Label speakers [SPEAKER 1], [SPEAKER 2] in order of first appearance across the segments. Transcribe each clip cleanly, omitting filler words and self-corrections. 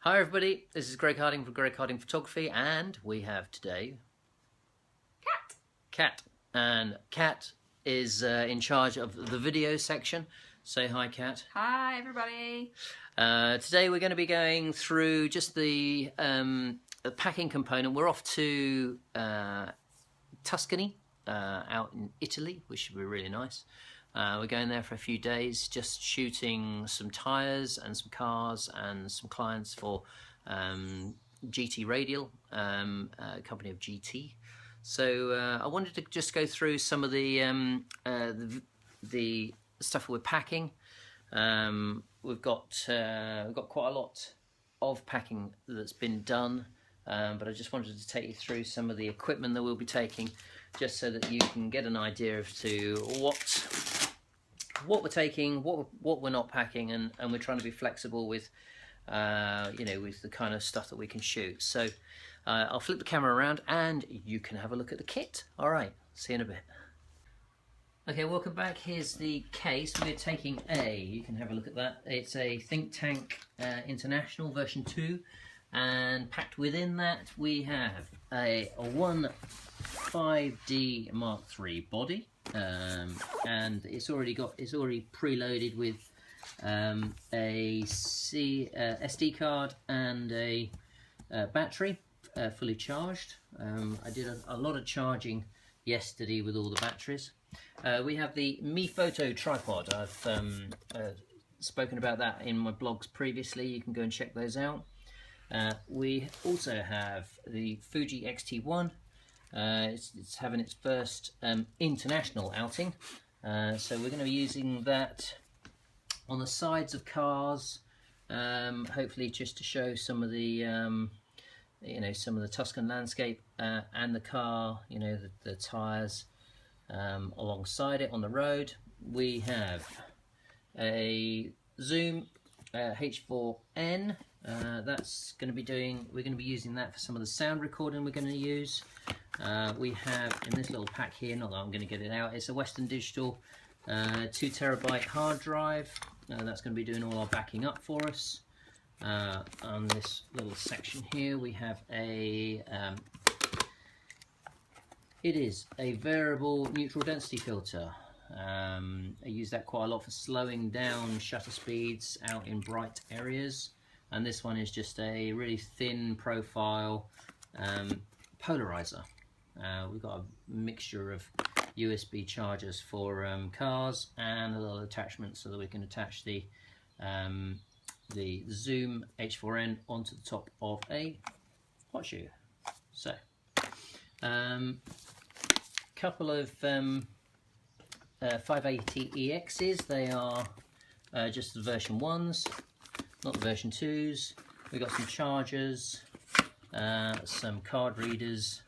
[SPEAKER 1] Hi everybody, this is Greg Harding from Greg Harding Photography, and we have today Kat. And Kat is in charge of the video section. Say hi, Kat.
[SPEAKER 2] Hi everybody.
[SPEAKER 1] Today we're going to be going through just the packing component. We're off to Tuscany, out in Italy, which should be really nice. We're going there for a few days, just shooting some tyres and some cars and some clients for GT Radial, a company of GT. So I wanted to just go through some of the stuff we're packing. We've got quite a lot of packing that's been done, but I just wanted to take you through some of the equipment that we'll be taking, just so that you can get an idea as to what we're taking, what we're not packing, and we're trying to be flexible with with the kind of stuff that we can shoot. So I'll flip the camera around and you can have a look at the kit. All right, see you in a bit. Okay, welcome back. Here's the case. We're taking you can have a look at that. It's a Think Tank International version 2, and packed within that we have a 5D Mark III body, and it's already preloaded with a SD card and a battery, fully charged. I did a lot of charging yesterday with all the batteries. We have the Mi Photo tripod. I've spoken about that in my blogs previously. You can go and check those out. We also have the Fuji X-T1. It's having its first international outing, so we're going to be using that on the sides of cars, hopefully just to show some of the some of the Tuscan landscape, and the car, the tyres alongside it on the road. We have a Zoom H4n. That's going to be we're going to be using that for some of the sound recording we're going to use. We have in this little pack here, not that I'm going to get it out, it's a Western Digital 2 terabyte hard drive. That's going to be doing all our backing up for us. On this little section here we have it is a variable neutral density filter. I use that quite a lot for slowing down shutter speeds out in bright areas, and this one is just a really thin profile polarizer. We've got a mixture of USB chargers for cars and a little attachment so that we can attach the Zoom H4n onto the top of a hot shoe. So couple of 580EXs. They are just the version 1s, not the version 2s. We've got some chargers, some card readers,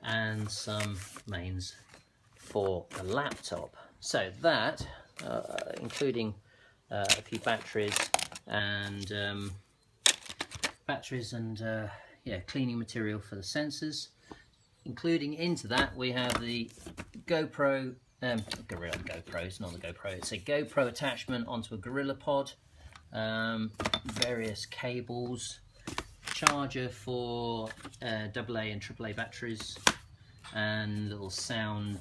[SPEAKER 1] and some mains for the laptop. So that, including a few batteries and cleaning material for the sensors. Including into that, we have the GoPro, GoPro, it's not the GoPro, it's a GoPro attachment onto a Gorilla Pod, various cables, charger for AA and AAA batteries, and little sound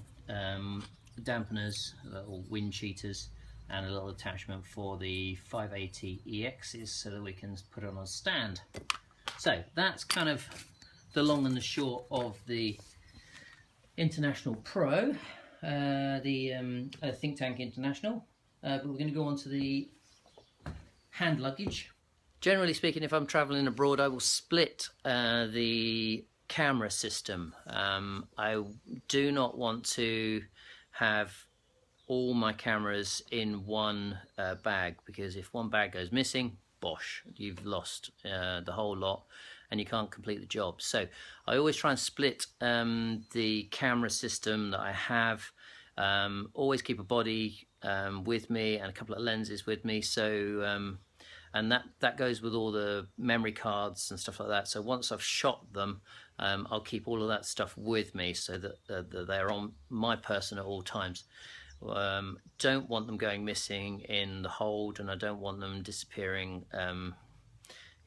[SPEAKER 1] dampeners, little wind cheaters, and a little attachment for the 580EXs so that we can put it on a stand. So that's kind of the long and the short of the International Pro, the Think Tank International. But we're going to go on to the hand luggage. Generally speaking, if I'm traveling abroad, I will split the camera system. I do not want to have all my cameras in one bag, because if one bag goes missing, bosh, you've lost the whole lot and you can't complete the job. So I always try and split the camera system that I have. Always keep a body with me and a couple of lenses with me. So and that goes with all the memory cards and stuff like that. So once I've shot them, I'll keep all of that stuff with me so that they're on my person at all times. Don't want them going missing in the hold, and I don't want them disappearing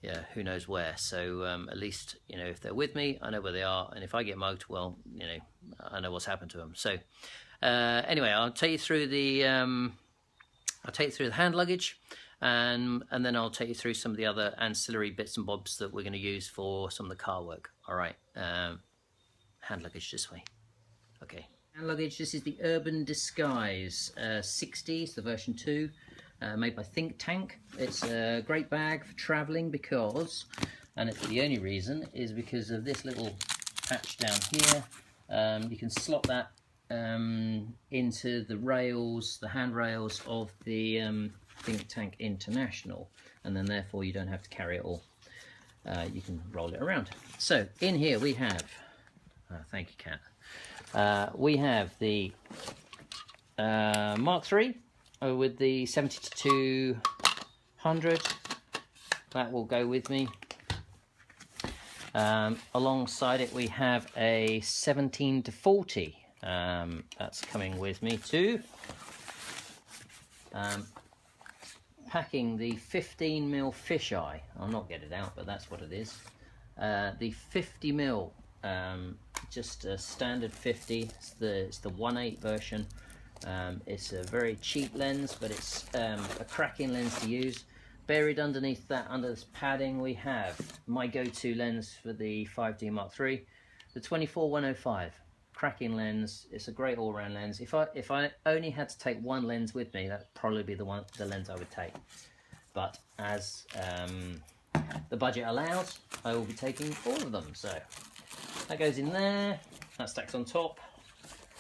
[SPEAKER 1] yeah, who knows where. So at least, you know, if they're with me, I know where they are, and if I get mugged, well, you know, I know what's happened to them. So anyway, I'll take you through the hand luggage, and then I'll take you through some of the other ancillary bits and bobs that we're going to use for some of the car work. All right, hand luggage this way. Okay. Hand luggage, this is the Urban Disguise 60, it's the version 2, made by Think Tank. It's a great bag for travelling because, and it's the only reason, is because of this little patch down here. You can slot that into the rails, the handrails of the Think Tank International, and then therefore you don't have to carry it all. You can roll it around. So in here we have, thank you, Kat. We have the Mark III with the 70 to 200. That will go with me. Alongside it we have a 17 to 40. That's coming with me too. Packing the 15mm fisheye. I'll not get it out, but that's what it is. The 50mm. Just a standard 50. It's the 1.8 version. It's a very cheap lens, but it's a cracking lens to use. Buried underneath that, under this padding, we have my go-to lens for the 5D Mark III, the 24-105. Cracking lens. It's a great all-round lens. If I only had to take one lens with me, that'd probably be the lens I would take. But as the budget allows, I will be taking all of them. So that goes in there, that stacks on top.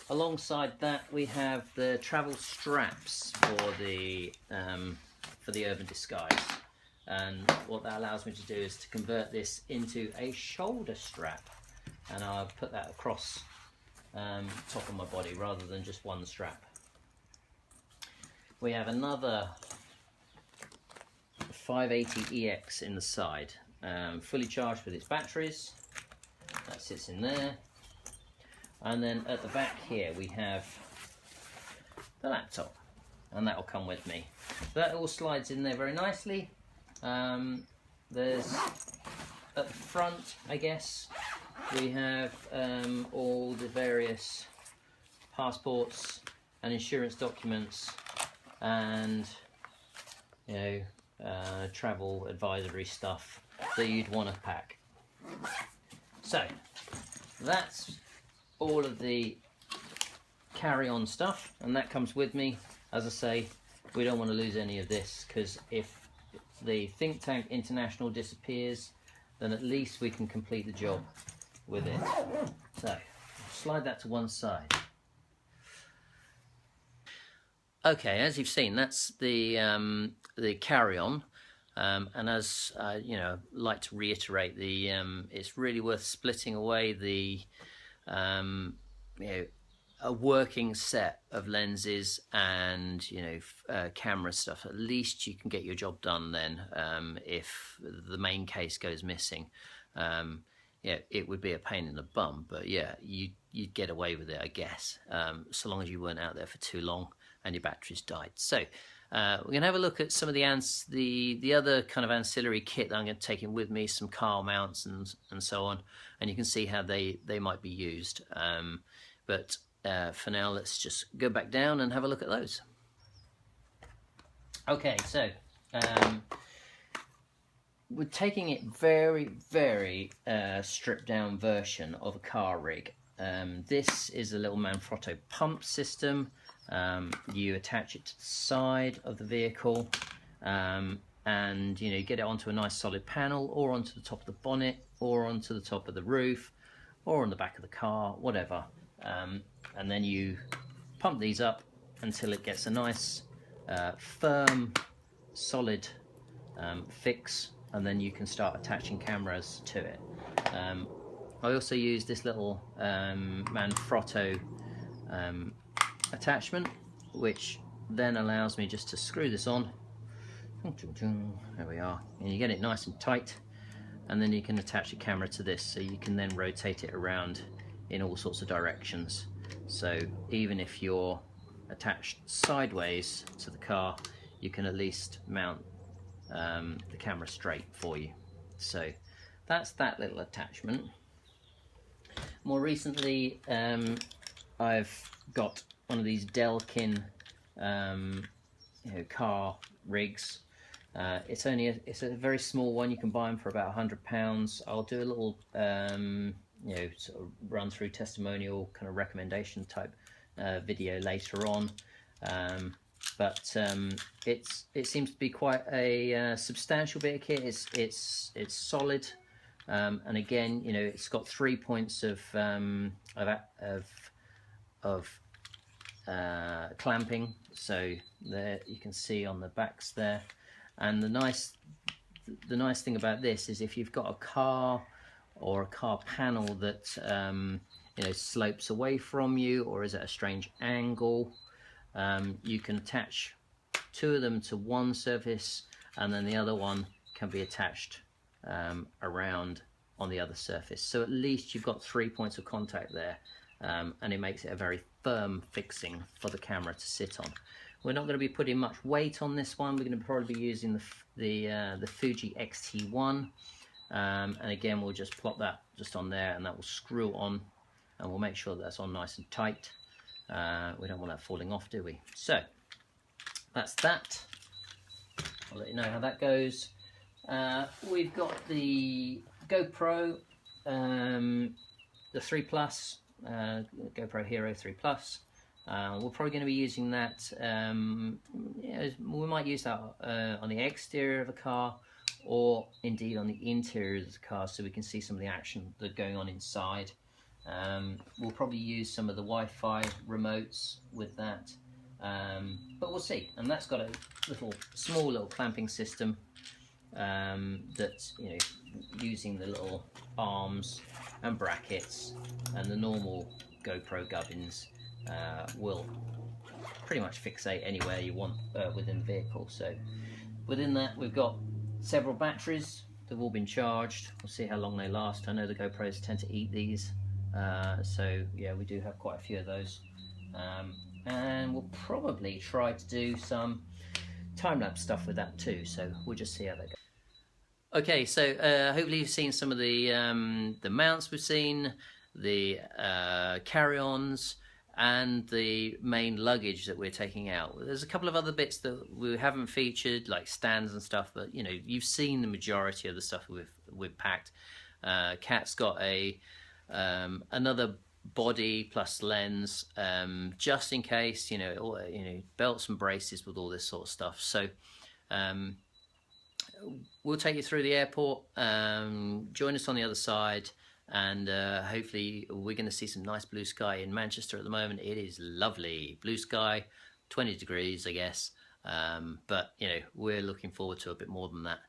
[SPEAKER 1] Alongside that we have the travel straps for the Urban Disguise, and what that allows me to do is to convert this into a shoulder strap, and I'll put that across top of my body rather than just one strap. We have another 580EX in the side, fully charged with its batteries. That sits in there, and then at the back here we have the laptop, and that will come with me. That all slides in there very nicely. There's at the front, I guess, we have all the various passports and insurance documents, and you know, travel advisory stuff that you'd want to pack. So that's all of the carry-on stuff, and that comes with me. As I say, we don't want to lose any of this, because if the Think Tank International disappears, then at least we can complete the job with it. So slide that to one side. Okay, as you've seen, that's the carry-on. And as you know, I'd like to reiterate, it's really worth splitting away the you know, a working set of lenses and, you know, camera stuff. At least you can get your job done then. If the main case goes missing, yeah, it would be a pain in the bum, but yeah, you'd get away with it, I guess, so long as you weren't out there for too long and your batteries died. So we're going to have a look at some of the other kind of ancillary kit that I'm going to take in with me, some car mounts and so on, and you can see how they might be used. But for now, let's just go back down and have a look at those. Okay, so we're taking it very, very stripped down version of a car rig. This is a little Manfrotto pump system. You attach it to the side of the vehicle, and you know, you get it onto a nice solid panel, or onto the top of the bonnet, or onto the top of the roof, or on the back of the car, whatever. And then you pump these up until it gets a nice firm, solid fix, and then you can start attaching cameras to it. I also use this little Manfrotto attachment, which then allows me just to screw this on. There we are, and you get it nice and tight, and then you can attach a camera to this, so you can then rotate it around in all sorts of directions. So even if you're attached sideways to the car, you can at least mount the camera straight for you. So that's that little attachment. More recently, I've got one of these Delkin car rigs. It's a very small one. You can buy them for about £100. I'll do a little sort of run through testimonial kind of recommendation type video later on. It seems to be quite a substantial bit of kit. It's solid, and again, it's got 3 points of clamping. So there you can see on the backs there. And the nice thing about this is if you've got a car or a car panel that slopes away from you or is at a strange angle, you can attach 2 of them to one surface, and then the other one can be attached around on the other surface. So at least you've got 3 points of contact there, and it makes it a very firm fixing for the camera to sit on. We're not going to be putting much weight on this one. We're going to probably be using the Fuji X-T1, and again we'll just plop that just on there, and that will screw on, and we'll make sure that's on nice and tight. We don't want that falling off, do we? So that's that. I'll let you know how that goes. We've got the GoPro, the 3 Plus, GoPro Hero 3 Plus. We're probably going to be using that, we might use that on the exterior of a car, or indeed on the interior of the car, so we can see some of the action that's going on inside. We'll probably use some of the Wi-Fi remotes with that, but we'll see. And that's got a small little clamping system that's using the little arms and brackets, and the normal GoPro gubbins will pretty much fixate anywhere you want within the vehicle. So within that we've got several batteries. They've all been charged. We'll see how long they last. I know the GoPros tend to eat these, so yeah, we do have quite a few of those, and we'll probably try to do some time-lapse stuff with that too, so we'll just see how that goes. Okay, so hopefully you've seen some of the mounts we've seen, the carry-ons, and the main luggage that we're taking out. There's a couple of other bits that we haven't featured, like stands and stuff, but you've seen the majority of the stuff we've packed. Kat's got another body plus lens, just in case, belts and braces with all this sort of stuff. So we'll take you through the airport. Join us on the other side. And hopefully we're going to see some nice blue sky in Manchester at the moment. It is lovely. Blue sky, 20 degrees, I guess. But, we're looking forward to a bit more than that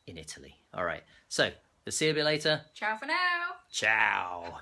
[SPEAKER 1] in Italy. All right. So, we'll see you a bit later.
[SPEAKER 2] Ciao for now.
[SPEAKER 1] Ciao.